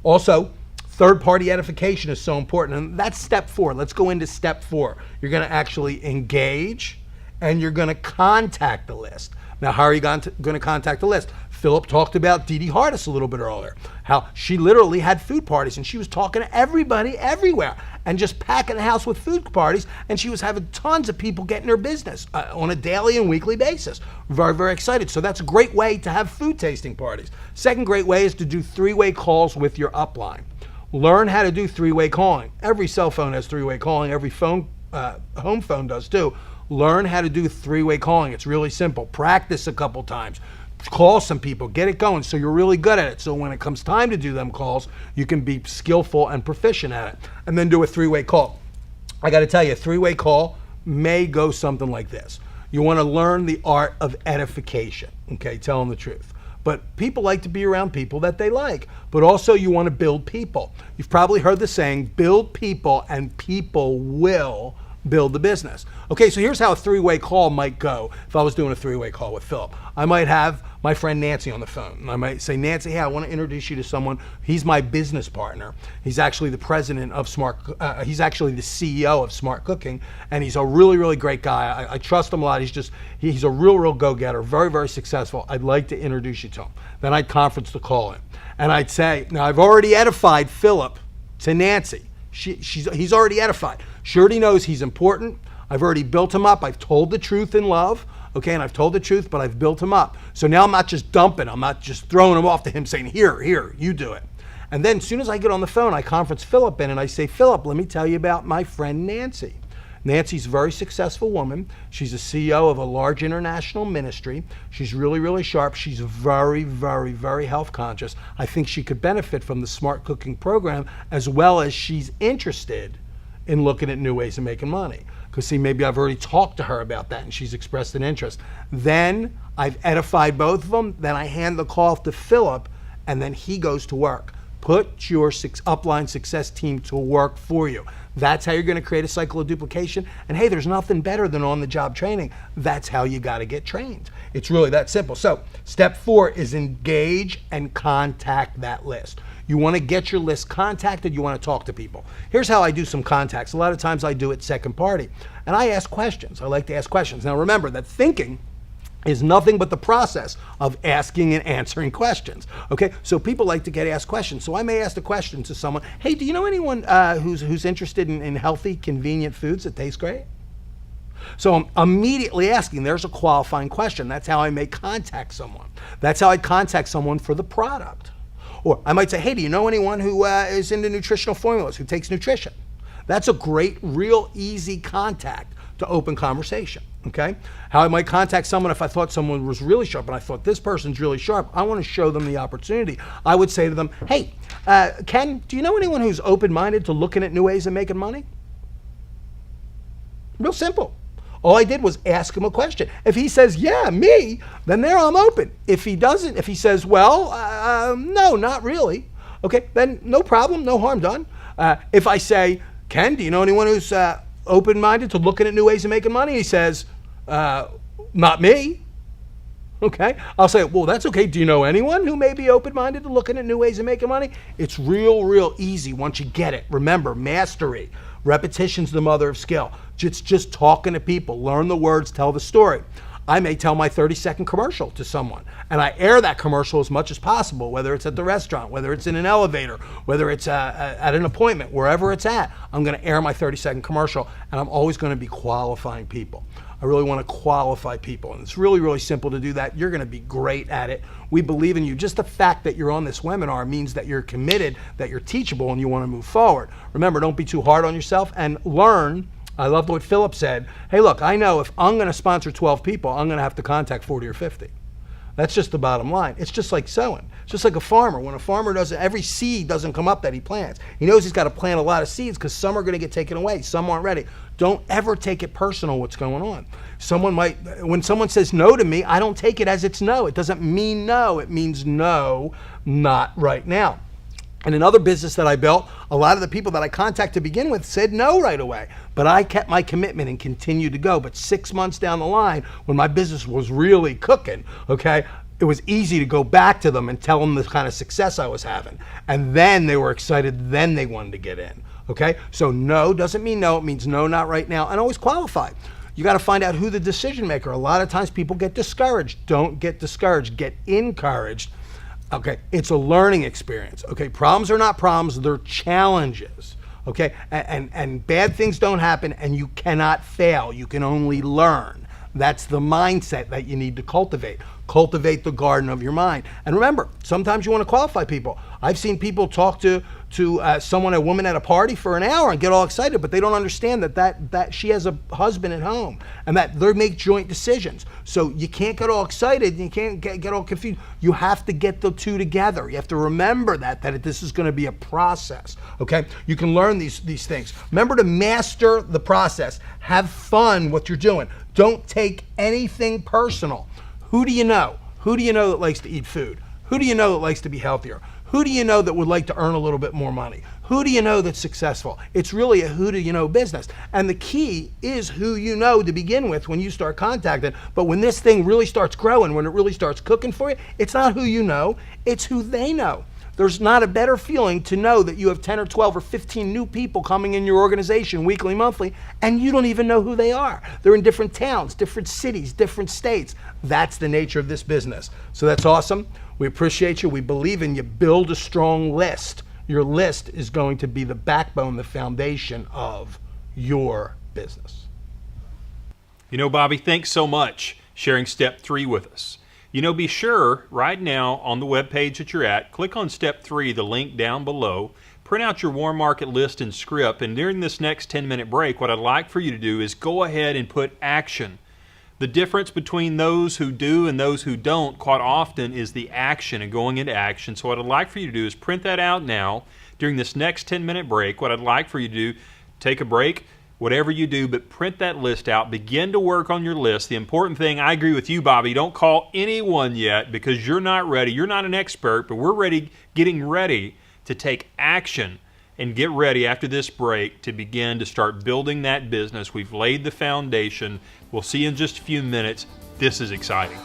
Also, third-party edification is so important, and that's step 4. Let's go into step 4. You're going to actually engage, and you're going to contact the list. Now, how are you going to contact the list? Philip talked about Dee Dee Hardis a little bit earlier, how she literally had food parties, and she was talking to everybody everywhere and just packing the house with food parties, and she was having tons of people getting her business on a daily and weekly basis. Very, very excited. So that's a great way to have food tasting parties. Second great way is to do 3-way calls with your upline. Learn how to do 3-way calling. Every cell phone has 3-way calling. Every phone, home phone does too. Learn how to do 3-way calling. It's really simple. Practice a couple times. Call some people. Get it going so you're really good at it. So when it comes time to do them calls, you can be skillful and proficient at it. And then do a 3-way call. I got to tell you, a 3-way call may go something like this. You want to learn the art of edification. Okay, tell them the truth. But people like to be around people that they like. But also you want to build people. You've probably heard the saying, build people and people will build the business. Okay, so here's how a 3-way call might go if I was doing a 3-way call with Philip. I might have my friend Nancy on the phone. And I might say, Nancy, hey, I want to introduce you to someone. He's my business partner. He's actually the president of he's actually the CEO of Smart Cooking, and he's a really, really great guy. I trust him a lot. He's a real go-getter, very, very successful. I'd like to introduce you to him. Then I'd conference the call in. And I'd say, now I've already edified Philip to Nancy. He's already edified. She already knows he's important. I've already built him up. I've told the truth in love. Okay, and I've told the truth, but I've built him up. So now I'm not just dumping. I'm not just throwing him off to him saying, here, you do it. And then as soon as I get on the phone, I conference Philip in and I say, Philip, let me tell you about my friend Nancy. Nancy's a very successful woman. She's a CEO of a large international ministry. She's really, really sharp. She's very, very, very health conscious. I think she could benefit from the Smart Cooking program, as well as she's interested in looking at new ways of making money. Because see, maybe I've already talked to her about that and she's expressed an interest. Then I've edified both of them. Then I hand the call to Philip, and then he goes to work. Put your upline success team to work for you. That's how you're going to create a cycle of duplication. And hey, there's nothing better than on-the-job training. That's how you got to get trained. It's really that simple. So step 4 is engage and contact that list. You want to get your list contacted. You want to talk to people. Here's how I do some contacts. A lot of times I do it second party. And I ask questions. I like to ask questions. Now remember that thinking is nothing but the process of asking and answering questions. Okay, so people like to get asked questions. So I may ask the question to someone, hey, do you know anyone who's interested in healthy, convenient foods that taste great? So I'm immediately asking, there's a qualifying question. That's how I may contact someone. That's how I contact someone for the product. Or I might say, hey, do you know anyone who is into nutritional formulas, who takes nutrition? That's a great, real easy contact to open conversation, okay? How I might contact someone if I thought someone was really sharp and I thought this person's really sharp, I want to show them the opportunity. I would say to them, hey, Ken, do you know anyone who's open-minded to looking at new ways of making money? Real simple. All I did was ask him a question. If he says, yeah, me, then there I'm open. If he doesn't, if he says, well, no, not really, okay, then no problem, no harm done. If I say, Ken, do you know anyone who's open-minded to looking at new ways of making money? He says, not me. Okay, I'll say, well, that's okay. Do you know anyone who may be open-minded to looking at new ways of making money? It's real easy once you get it. Remember, mastery. Repetition's the mother of skill. It's just talking to people. Learn the words, tell the story. I may tell my 30-second commercial to someone, and I air that commercial as much as possible, whether it's at the restaurant, whether it's in an elevator, whether it's at an appointment, wherever it's at, I'm going to air my 30-second commercial, and I'm always going to be qualifying people. I really want to qualify people, and it's really simple to do that. You're going to be great at it. We believe in you. Just the fact that you're on this webinar means that you're committed, that you're teachable, and you want to move forward. Remember, don't be too hard on yourself, and learn. I loved what Philip said. Hey, look, I know if I'm going to sponsor 12 people, I'm going to have to contact 40 or 50. That's just the bottom line. It's just like sowing. It's just like a farmer. When a farmer doesn't, every seed doesn't come up that he plants. He knows he's got to plant a lot of seeds because some are going to get taken away. Some aren't ready. Don't ever take it personal what's going on. When someone says no to me, I don't take it as it's no. It doesn't mean no. It means no, not right now. In another business that I built, a lot of the people that I contacted to begin with said no right away. But I kept my commitment and continued to go. But 6 months down the line, when my business was really cooking, okay, it was easy to go back to them and tell them the kind of success I was having. And then they were excited, then they wanted to get in. Okay? So no doesn't mean no, it means no, not right now, and always qualify. You got to find out who the decision maker. A lot of times people get discouraged. Don't get discouraged, get encouraged. Okay? It's a learning experience. Okay? Problems are not problems, they're challenges. Okay? And bad things don't happen, and you cannot fail. You can only learn. That's the mindset that you need to cultivate. Cultivate the garden of your mind. And remember, sometimes you want to qualify people. I've seen people talk to a woman at a party for an hour and get all excited, but they don't understand that she has a husband at home and that they make joint decisions. So you can't get all excited and you can't get all confused. You have to get the two together. You have to remember that this is going to be a process. Okay? You can learn these things. Remember to master the process. Have fun what you're doing. Don't take anything personal. Who do you know? Who do you know that likes to eat food? Who do you know that likes to be healthier? Who do you know that would like to earn a little bit more money? Who do you know that's successful? It's really a who do you know business. And the key is who you know to begin with when you start contacting. But when this thing really starts growing, when it really starts cooking for you, it's not who you know, it's who they know. There's not a better feeling to know that you have 10 or 12 or 15 new people coming in your organization weekly, monthly, and you don't even know who they are. They're in different towns, different cities, different states. That's the nature of this business. So that's awesome. We appreciate you. We believe in you. Build a strong list. Your list is going to be the backbone, the foundation of your business. You know, Bobby, thanks so much sharing step 3 with us. You know, be sure right now on the webpage that you're at, click on step 3, the link down below, print out your warm market list and script, and during this next 10-minute break, what I'd like for you to do is go ahead and put action. The difference between those who do and those who don't quite often is the action and going into action. So what I'd like for you to do is print that out now. During this next 10-minute break, what I'd like for you to do, take a break, whatever you do, but print that list out. Begin to work on your list. The important thing, I agree with you, Bobby, don't call anyone yet because you're not ready. You're not an expert, but we're ready, getting ready to take action and get ready after this break to begin to start building that business. We've laid the foundation. We'll see you in just a few minutes. This is exciting.